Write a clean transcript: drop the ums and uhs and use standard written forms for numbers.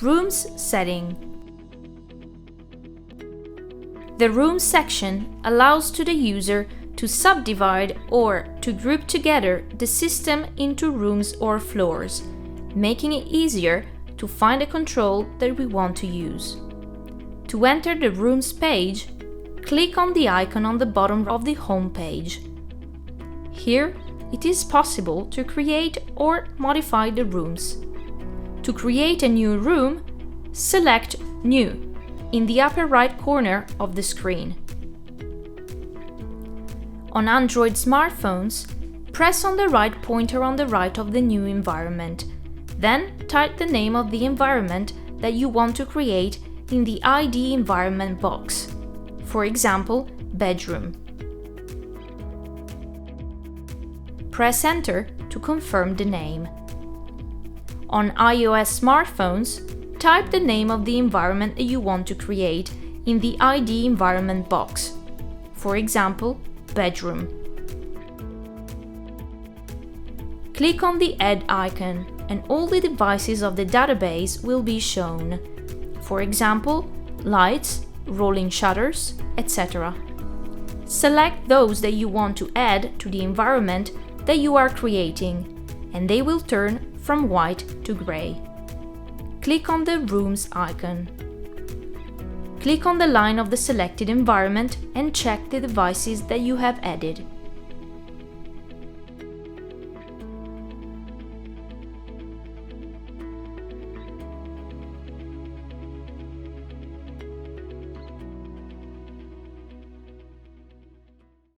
Rooms setting. The Rooms section allows to the user to subdivide or to group together the system into rooms or floors, making it easier to find a control that we want to use. To enter the Rooms page, click on the icon on the bottom of the home page. Here, it is possible to create or modify the rooms. To create a new room, select New in the upper right corner of the screen. On Android smartphones, press on the right pointer on the right of the new environment. Then type the name of the environment that you want to create in the ID environment box. For example, bedroom. Press Enter to confirm the name. On iOS smartphones, type the name of the environment that you want to create in the ID environment box. For example, bedroom. Click on the Add icon and all the devices of the database will be shown. For example, lights, rolling shutters, etc. Select those that you want to add to the environment that you are creating, and they will turn from white to gray. Click on the Rooms icon. Click on the line of the selected environment and check the devices that you have added.